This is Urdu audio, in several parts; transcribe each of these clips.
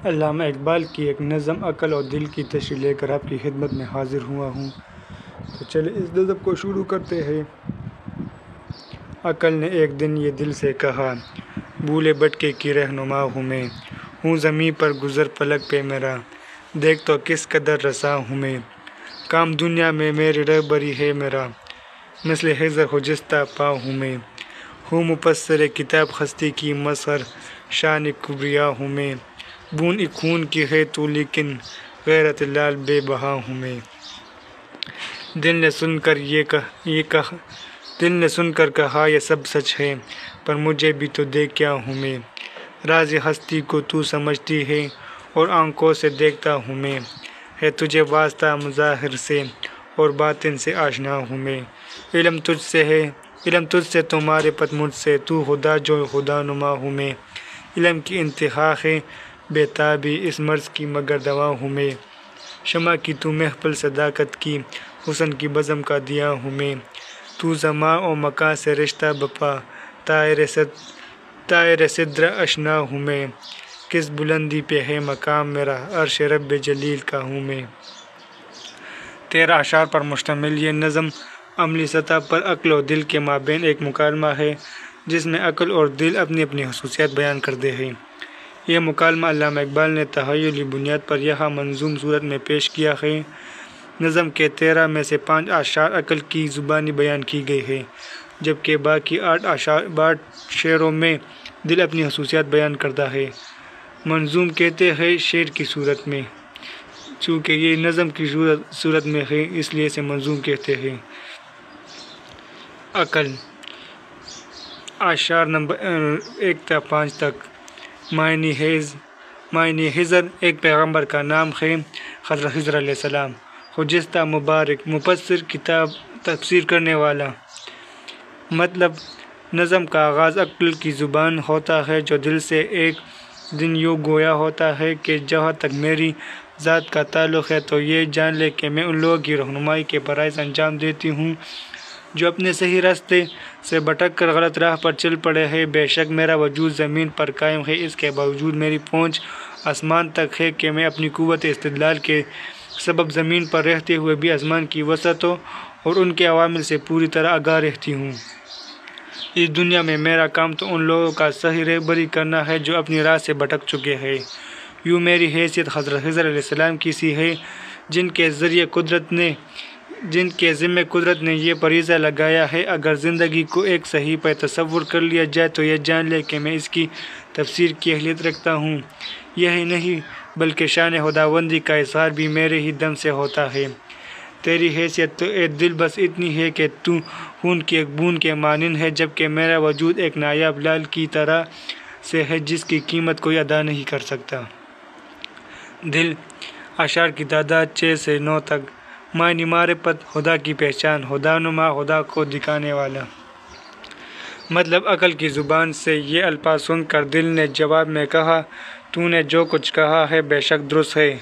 علامہ اقبال کی ایک نظم عقل اور دل کی تشریح لے کر آپ کی خدمت میں حاضر ہوا ہوں۔ تو چلے اس نظم کو شروع کرتے ہیں۔ عقل نے ایک دن یہ دل سے کہا، بھولے بھٹکے کی رہنما ہوں میں، ہوں زمیں پر گزر فلک پہ میرا، دیکھ تو کس قدر رسا ہوں میں، کام دنیا میں میری رہبری ہے میرا، مثل خضر خجستہ پا ہوں میں، ہوں مفسر کتاب خستی کی مظہر شان کبریا ہوں میں، بون ایک خون کی ہے تو لیکن غیرت لال بے بہا ہوں میں، دل نے سن کر کہا یہ سب سچ ہے، پر مجھے بھی تو دیکھ کیا ہوں میں، راز ہستی کو تو سمجھتی ہے اور آنکھوں سے دیکھتا ہوں میں، ہے تجھے واسطہ مظاہر سے اور باطن سے آشنا ہوں میں، علم تجھ سے ہے، علم تجھ سے تو معرفت مجھ سے، تو خدا جو خدا نما ہوں میں، علم کی انتہا ہے بے تابی اس مرض کی مگر دوا ہوں میں، شمع کی تو محفل صداقت کی، حسن کی بزم کا دیا ہوں میں، تو زمان و مکان سے رشتہ بپا، طائر صدر اشنا ہوں میں، کس بلندی پہ ہے مقام میرا، عرش رب جلیل کا ہوں میں۔ 13 اشعار پر مشتمل یہ نظم عملی سطح پر عقل و دل کے مابین ایک مکالمہ ہے، جس میں عقل اور دل اپنی اپنی خصوصیات بیان کرتے ہیں۔ یہ مکالمہ علامہ اقبال نے تخیلی بنیاد پر یہاں منظوم صورت میں پیش کیا ہے۔ نظم کے 13 میں سے 5 اشعار عقل کی زبانی بیان کی گئی ہیں، جبکہ باقی 8 شعروں میں دل اپنی خصوصیات بیان کرتا ہے۔ منظوم کہتے ہیں شعر کی صورت میں، چونکہ یہ نظم کی صورت میں ہے اس لیے اسے منظوم کہتے ہیں۔ عقل اشعار نمبر 1 تا 5 تک۔ معنی خضر ایک پیغمبر کا نام ہے، حضرت خضر علیہ السلام۔ خجستہ مبارک، مفسر کتاب تفسیر کرنے والا۔ مطلب نظم کا آغاز عقل کی زبان ہوتا ہے جو دل سے ایک دن یوں گویا ہوتا ہے کہ جہاں تک میری ذات کا تعلق ہے تو یہ جان لے کہ میں ان لوگوں کی رہنمائی کے فرائض انجام دیتی ہوں جو اپنے صحیح راستے سے بھٹک کر غلط راہ پر چل پڑے ہیں۔ بے شک میرا وجود زمین پر قائم ہے، اس کے باوجود میری پہنچ آسمان تک ہے کہ میں اپنی قوت استدلال کے سبب زمین پر رہتے ہوئے بھی آسمان کی وسعتوں اور ان کے عوامل سے پوری طرح آگاہ رہتی ہوں۔ اس دنیا میں میرا کام تو ان لوگوں کا صحیح رہبری کرنا ہے جو اپنی راہ سے بھٹک چکے ہیں۔ یوں میری حیثیت حضرت خضر علیہ السلام کی سی ہے، جن کے ذمہ قدرت نے یہ فریضہ لگایا ہے، اگر زندگی کو ایک صحیح پہ تصور کر لیا جائے تو یہ جان لے کہ میں اس کی تفسیر کی اہلیت رکھتا ہوں۔ یہی نہیں بلکہ شان خداوندی کا اظہار بھی میرے ہی دم سے ہوتا ہے۔ تیری حیثیت تو اے دل بس اتنی ہے کہ تو خون کی ایک بوند کے مانند ہے، جبکہ میرا وجود ایک نایاب لال کی طرح سے ہے جس کی قیمت کوئی ادا نہیں کر سکتا۔ دل اشعار کی تعداد 6 سے 9 تک۔ معنی معرفت، خدا کی پہچان، خدا نما، خدا کو دکھانے والا۔ مطلب عقل کی زبان سے یہ الفاظ سن کر دل نے جواب میں کہا، تو نے جو کچھ کہا ہے بے شک درست ہے،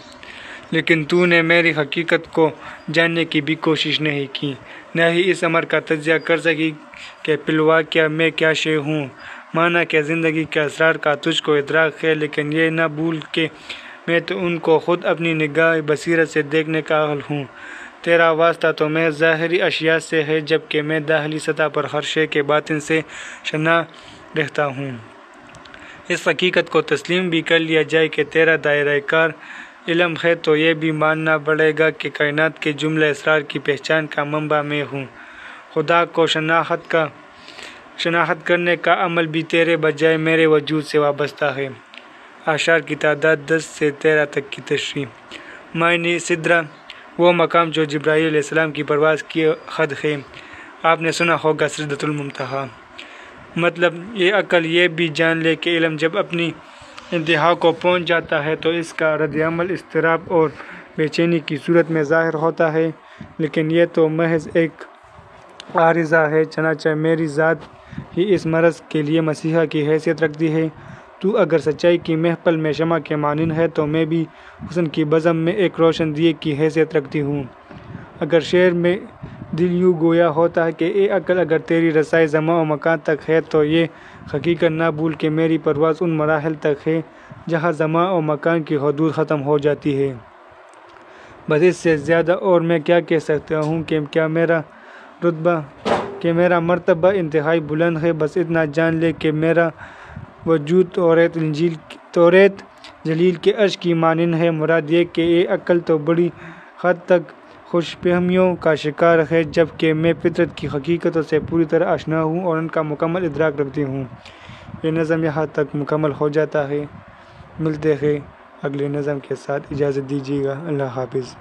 لیکن تو نے میری حقیقت کو جاننے کی بھی کوشش نہیں کی، نہ ہی اس امر کا تجزیہ کر سکی کہ فی الواقع میں کیا شے ہوں۔ مانا کہ زندگی کے اسرار کا تجھ کو ادراک ہے، لیکن یہ نہ بھول کہ میں تو ان کو خود اپنی نگاہ بصیرت سے دیکھنے کا اہل ہوں۔ تیرا واسطہ تو محض ظاہری اشیاء سے ہے، جبکہ میں داخلی سطح پر ہر شے کے باطن سے شنا رہتا ہوں۔ اس حقیقت کو تسلیم بھی کر لیا جائے کہ تیرا دائرہ کار علم ہے تو یہ بھی ماننا پڑے گا کہ کائنات کے جملہ اسرار کی پہچان کا منبع میں ہوں۔ خدا کو شناخت کرنے کا عمل بھی تیرے بجائے میرے وجود سے وابستہ ہے۔ اشعار کی تعداد 10 سے 13 تک کی تشریح۔ معنی سدرہ وہ مقام جو جبرائیل علیہ السلام کی پرواز کی حد ہے، آپ نے سنا ہوگا سدرۃ المنتہا۔ مطلب یہ عقل یہ بھی جان لے کہ علم جب اپنی انتہا کو پہنچ جاتا ہے تو اس کا رد عمل اضطراب اور بے چینی کی صورت میں ظاہر ہوتا ہے، لیکن یہ تو محض ایک عارضہ ہے، چنانچہ میری ذات ہی اس مرض کے لیے مسیحا کی حیثیت رکھتی ہے۔ تو اگر سچائی کی محفل میں شمع کے مانند ہے تو میں بھی حسن کی بزم میں ایک روشن دیے کی حیثیت رکھتی ہوں۔ اگر شعر میں دل یوں گویا ہوتا ہے کہ اے عقل اگر تیری رسائی زمان و مکان تک ہے تو یہ حقیقت نہ بھول کہ میری پرواز ان مراحل تک ہے جہاں زمان اور مکان کی حدود ختم ہو جاتی ہے۔ بس اس سے زیادہ اور میں کیا کہہ سکتا ہوں کہ میرا مرتبہ انتہائی بلند ہے۔ بس اتنا جان لے کہ میرا وجود توریت جلیل کے عرش کی مانند ہے۔ مراد یہ کہ یہ عقل تو بڑی حد تک خوش فہمیوں کا شکار ہے، جبکہ میں فطرت کی حقیقتوں سے پوری طرح آشنا ہوں اور ان کا مکمل ادراک رکھتی ہوں۔ یہ نظم یہاں تک مکمل ہو جاتا ہے۔ ملتے ہیں اگلے نظم کے ساتھ، اجازت دیجیے گا۔ اللہ حافظ۔